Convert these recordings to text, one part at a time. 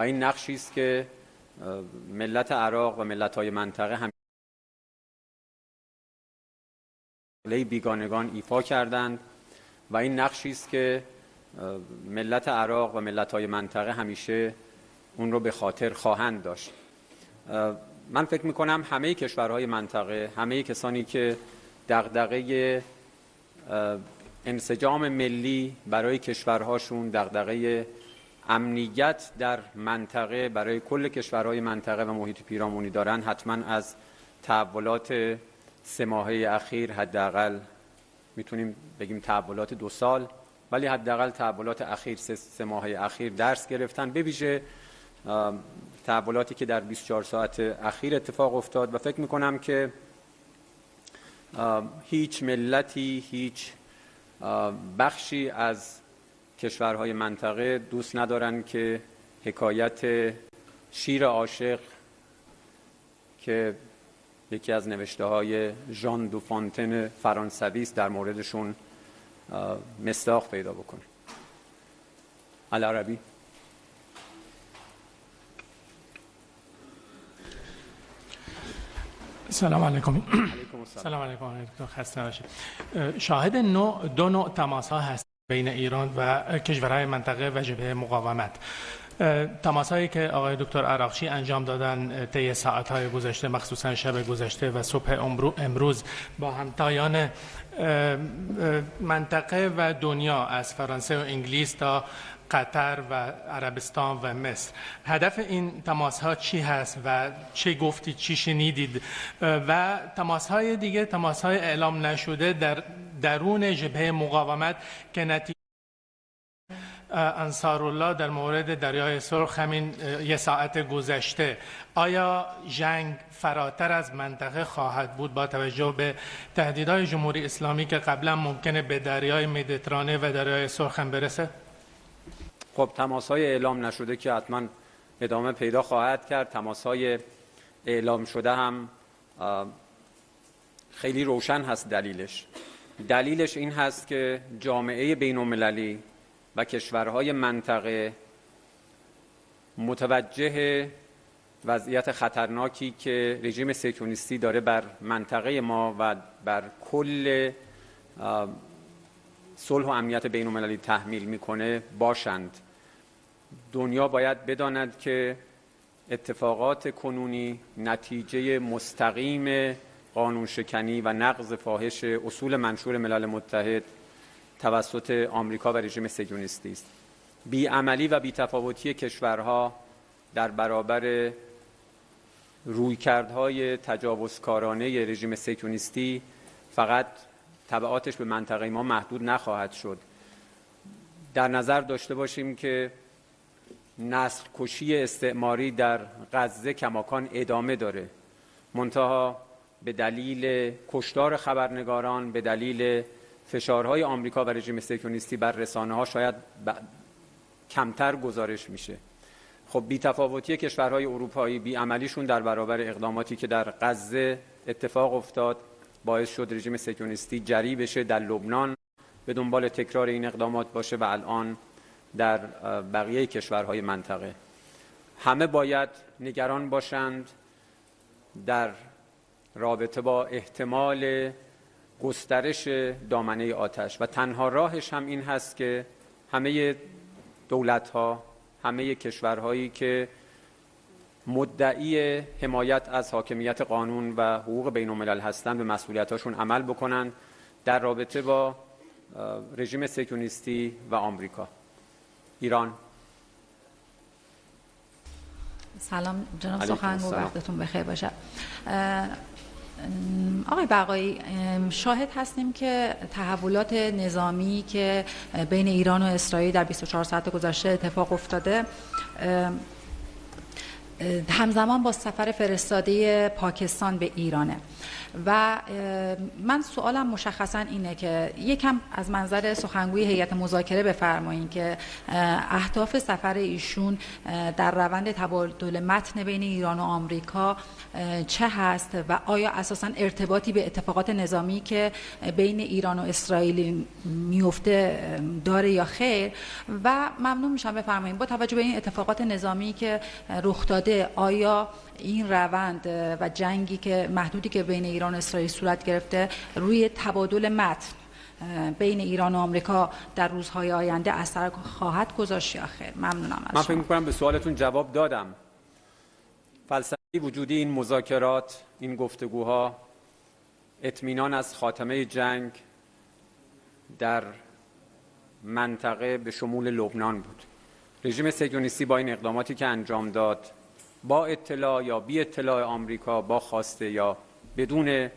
و این نقشی است که ملت عراق و ملت‌های منطقه هم بیگانگان ایفا کردند و این نقشی است که ملت عراق و ملت‌های منطقه همیشه اون رو به خاطر خواهند داشت. من فکر می‌کنم همه کشورهای منطقه، همه کسانی که دغدغه انسجام ملی برای کشورهاشون، دغدغه امنیت در منطقه برای کل کشورهای منطقه و محیط پیرامونی دارن، حتما از تحولات 3 ماهه اخیر، حداقل میتونیم بگیم تحولات 2 سال، ولی حداقل تحولات اخیر 3 ماهه اخیر درس گرفتن، به ویژه تحولاتی که در 24 ساعت اخیر اتفاق افتاد. و فکر میکنم که هیچ ملتی، هیچ بخشی از کشورهای منطقه دوست ندارن که حکایت شیر عاشق که یکی از نوشته های ژان دو فونتن فرانسوی است در موردشون مصداق پیدا بکنه. العربی. سلام علیکم. سلام علیکم. خسته باشید. شاهد دو نوع تماس‌ها هست بین ایران و کشورهای منطقه و جبهه مقاومت. تماس‌هایی که آقای دکتر عراقچی انجام دادن طی ساعت‌های گذشته، مخصوصا شب گذشته و صبح امروز با همتایان منطقه و دنیا از فرانسه و انگلیس تا قطر و عربستان و مصر. هدف این تماس‌ها چی هست و چه گفتید، چی شنیدید؟ و تماس‌های دیگه، تماس‌های اعلام نشده در درون جبهه مقاومت که نتیجه انصارالله در مورد دریای سرخ همین 1 ساعت گذشته، آیا جنگ فراتر از منطقه خواهد بود با توجه به تهدیدهای جمهوری اسلامی که قبلا ممکنه به دریای مدیترانه و دریای سرخ هم برسه؟ خب تماس‌های اعلام نشده که حتما ادامه پیدا خواهد کرد. تماس‌های اعلام شده هم خیلی روشن هست. دلیلش این هست که جامعه بین‌المللی و کشورهای منطقه متوجه وضعیت خطرناکی که رژیم صهیونیستی داره بر منطقه ما و بر کل صلح و امنیت بین‌المللی تحمیل میکنه باشند. دنیا باید بداند که اتفاقات کنونی نتیجه مستقیم قانون شکنی و نقض فاحش اصول منشور ملل متحد توسط آمریکا و رژیم صهیونیستی است. بی‌عملی و بی‌تفاوتی کشورها در برابر رویکردهای تجاوزکارانه رژیم صهیونیستی فقط تبعاتش به منطقه ما محدود نخواهد شد. در نظر داشته باشیم که نسل کشی استعماری در غزه کماکان ادامه داره، منتها به دلیل کشتار خبرنگاران، به دلیل فشارهای آمریکا و رژیم صهیونیستی بر رسانه‌ها شاید کمتر گزارش میشه. خب بی‌تفاوتی کشورهای اروپایی، بی‌عملیشون در برابر اقداماتی که در غزه اتفاق افتاد باعث شد رژیم صهیونیستی جری بشه، در لبنان به دنبال تکرار این اقدامات باشه و الان در بقیه کشورهای منطقه. همه باید نگران باشند در رابطه با احتمال گسترش دامنه آتش و تنها راهش هم این هست که همه دولت‌ها، همه کشورهایی که مدعی حمایت از حاکمیت قانون و حقوق بین‌الملل هستند به مسئولیت‌هاشون عمل بکنند در رابطه با رژیم صهیونیستی و آمریکا. ایران. سلام جناب سخنگو، وقتتون بخیر باشه. آقای بقایی، شاهد هستیم که تحولات نظامی که بین ایران و اسرائیل در 24 ساعت گذشته اتفاق افتاده همزمان با سفر فرستاده پاکستان به ایرانه. و من سوالم مشخصا اینه که یکم از منظر سخنگوی هیئت مذاکره بفرمایید که اهداف سفر ایشون در روند تبادل متن بین ایران و آمریکا چه هست و آیا اساساً ارتباطی به اتفاقات نظامی که بین ایران و اسرائیل میفته داره یا خیر. و ممنون میشم بفرمایید با توجه به این اتفاقات نظامی که رخ داده آیا این روند و جنگی که محدودی که بین ایران و اسرائیل صورت گرفته روی تبادل متن بین ایران و آمریکا در روزهای آینده اثر خواهد گذاشت یا خیر؟ ممنونم از من فکر می‌کنم به سوالتون جواب دادم. فلسفه وجودی این مذاکرات، این گفتگوها اطمینان از خاتمه جنگ در منطقه به شمول لبنان بود. رژیم صهیونیستی با این اقداماتی که انجام داد، با اطلاع یا بی اطلاع آمریکا، با خواسته یا بدون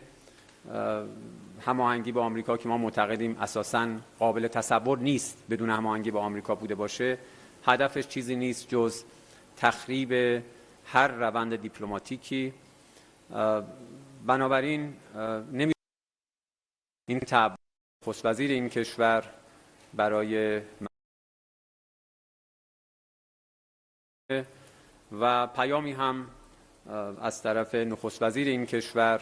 هماهنگی با آمریکا که ما معتقدیم اساساً قابل تصور نیست بدون هماهنگی با آمریکا بوده باشه، هدفش چیزی نیست جز تخریب هر روند دیپلماتیکی. بنابراین این نخست وزیر این کشور برای و پیامی هم از طرف نخست وزیر این کشور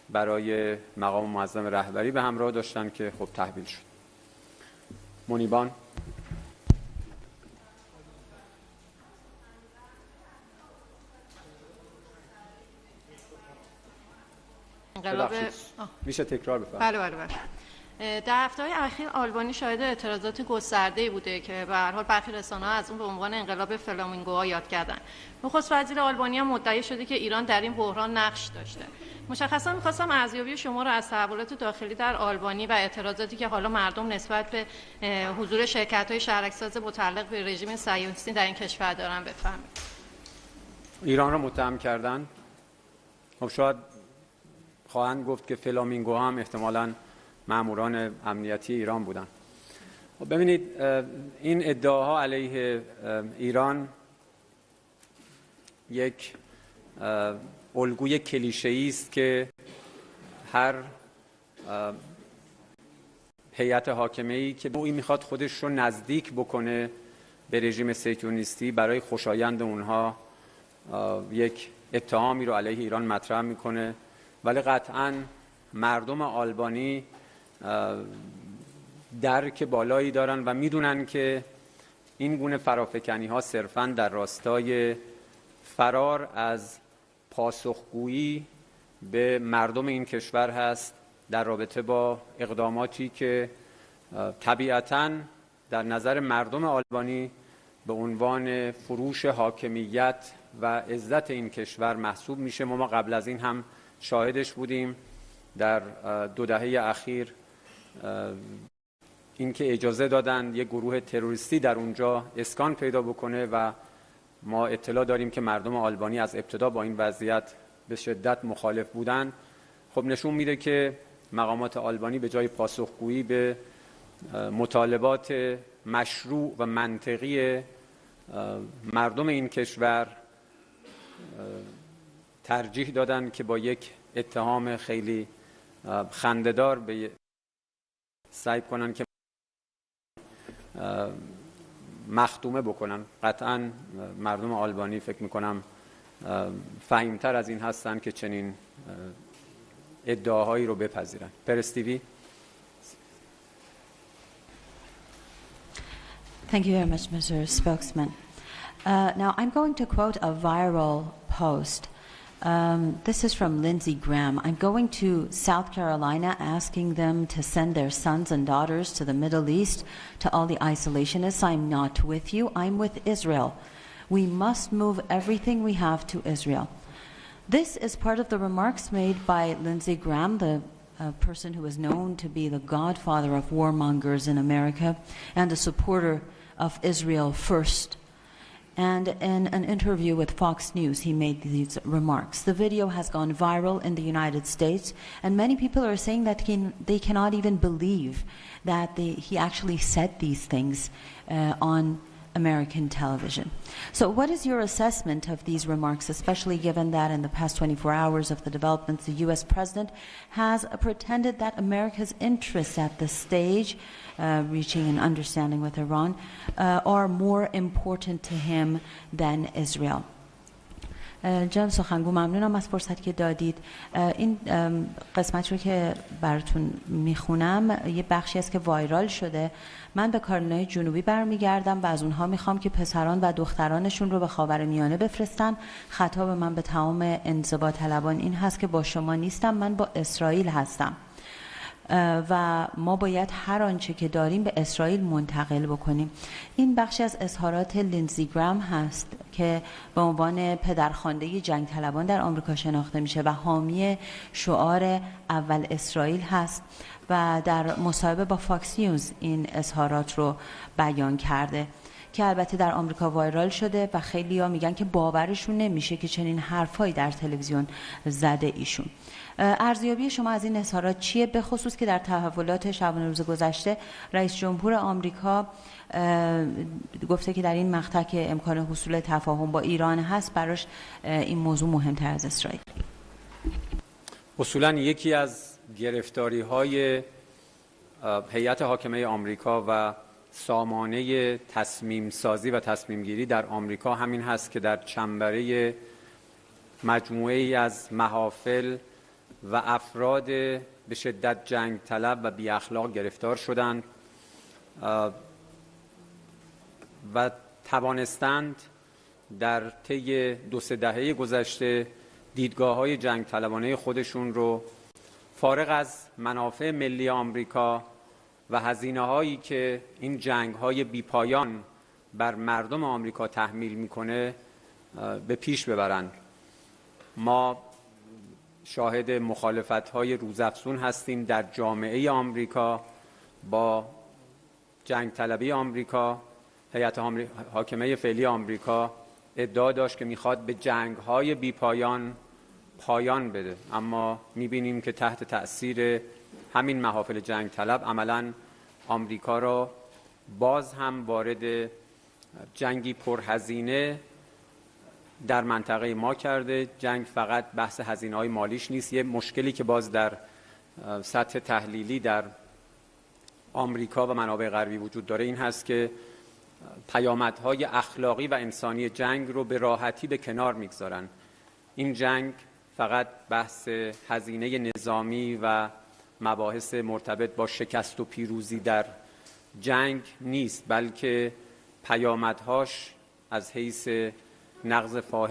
برای مقام معظم رهبری به همراه داشتن که خب تحویل شد. منیبان. میشه تکرار بفرمایید؟ بله. در هفته‌های اخیر آلبانی شاهد اعتراضات گسترده‌ای بوده که به هر حال برخی رسانه‌ها از اون به عنوان انقلاب فلامینگوها یاد کردن. نخست وزیر آلبانی هم مدعی شده که ایران در این بحران نقش داشته. مشخصا می‌خواستم ارزیابی شما را از تحولات داخلی در آلبانی و اعتراضاتی که حالا مردم نسبت به حضور شرکت‌های شهرک‌ساز متعلق به رژیم صهیونیستی در این کشور دارن بفرمایید. ایران را متهم کردن. خب شاید خواهند گفت که فلامینگو هم احتمالاً ماموران امنیتی ایران بودن. ببینید این ادعاها علیه ایران یک الگوی کلیشه‌ای است که هر هیئت حاکمه‌ای که نوعی میخواد خودش رو نزدیک بکنه به رژیم صهیونیستی برای خوشایند اونها یک اتهامی رو علیه ایران مطرح میکنه، ولی قطعاً مردم آلبانی درک بالایی دارن و میدونن که این گونه فرافکنی ها صرفاً در راستای فرار از پاسخگویی به مردم این کشور هست در رابطه با اقداماتی که طبیعتاً در نظر مردم آلبانی به عنوان فروش حاکمیت و عزت این کشور محسوب میشه. ما قبل از این هم شاهدش بودیم در 2 دهه اخیر، اینکه اجازه دادن یک گروه تروریستی در اونجا اسکان پیدا بکنه و ما اطلاع داریم که مردم آلبانی از ابتدا با این وضعیت به شدت مخالف بودن. خب نشون میده که مقامات آلبانی به جای پاسخگویی به مطالبات مشروع و منطقی مردم این کشور ترجیح دادن که با یک اتهام خیلی خنده‌دار سعی کنن که مخدومه بکنن. قطعاً مردم آلبانی فکر میکنم فهیمتر از این هستن که چنین ادعاهایی رو بپذیرن. پرستیوی. Thank you very much, Mr. Spokesman. Now, I'm going to quote a viral post. This is from Lindsey Graham. I'm going to South Carolina asking them to send their sons and daughters to the Middle East, to all the isolationists. I'm not with you. I'm with Israel. We must move everything we have to Israel. This is part of the remarks made by Lindsey Graham, the person who is known to be the godfather of warmongers in America and a supporter of Israel first. And in an interview with Fox News, he made these remarks. The video has gone viral in the United States, and many people are saying that they cannot even believe that he actually said these things on American television. So what is your assessment of these remarks, especially given that in the past 24 hours of the developments, the U.S. president has pretended that America's interests at this stage, reaching an understanding with Iran, are more important to him than Israel? جناب سخنگو ممنونم از فرصت که دادید. این قسمت رو که براتون میخونم یه بخشی است که وایرال شده. من به کارولینای جنوبی برمیگردم و از اونها میخوام که پسران و دخترانشون رو به خاورمیانه بفرستن. خطاب من به تمام انزوا طلبان این هست که با شما نیستم، من با اسرائیل هستم و ما باید هر آنچه که داریم به اسرائیل منتقل بکنیم. این بخشی از اظهارات لینزی گرام هست که به عنوان پدرخوانده جنگ طلبان در آمریکا شناخته میشه و حامی شعار اول اسرائیل هست و در مصاحبه با فاکس نیوز این اظهارات رو بیان کرده که البته در آمریکا وایرال شده و خیلی ها میگن که باورشون نمیشه که چنین حرفایی در تلویزیون زده ایشون. ارزیابی شما از این اظهارات چیه، به خصوص که در تحولات شبانه روز گذشته رئیس جمهور آمریکا گفته که در این مقطع که امکان حصول تفاهم با ایران هست براش این موضوع مهمتر از اسرائیل؟ اصولاً یکی از گرفتاری‌های هیئت حاکمه آمریکا و سامانه تصمیم سازی و تصمیم گیری در آمریکا همین هست که در چنبره مجموعه‌ای از محافل و افراد به شدت جنگ طلب و بی اخلاق گرفتار شدند و توانستند در طی 2-3 دهه گذشته دیدگاه‌های جنگ طلبانه خودشون رو فارغ از منافع ملی آمریکا و هزینه‌هایی که این جنگ‌های بی‌پایان بر مردم آمریکا تحمیل می‌کنه به پیش ببرند. ما شاهد مخالفت‌های روزافزون هستیم در جامعه آمریکا با جنگ طلبی آمریکا. هیئت حاکمه فعلی آمریکا ادعا داشت که می‌خواد به جنگ‌های بی‌پایان پایان بده، اما می‌بینیم که تحت تأثیر همین محافل جنگ طلب عملاً آمریکا را باز هم وارد جنگی پرهزینه در منطقه ما کرده. جنگ فقط بحث هزینه‌های مالیش نیست. یه مشکلی که باز در سطح تحلیلی در آمریکا و منابع غربی وجود داره این هست که پیامدهای اخلاقی و انسانی جنگ رو به راحتی به کنار میگذارن. این جنگ فقط بحث هزینه نظامی و مباحث مرتبط با شکست و پیروزی در جنگ نیست، بلکه پیامدهاش از حیث نقض فاحش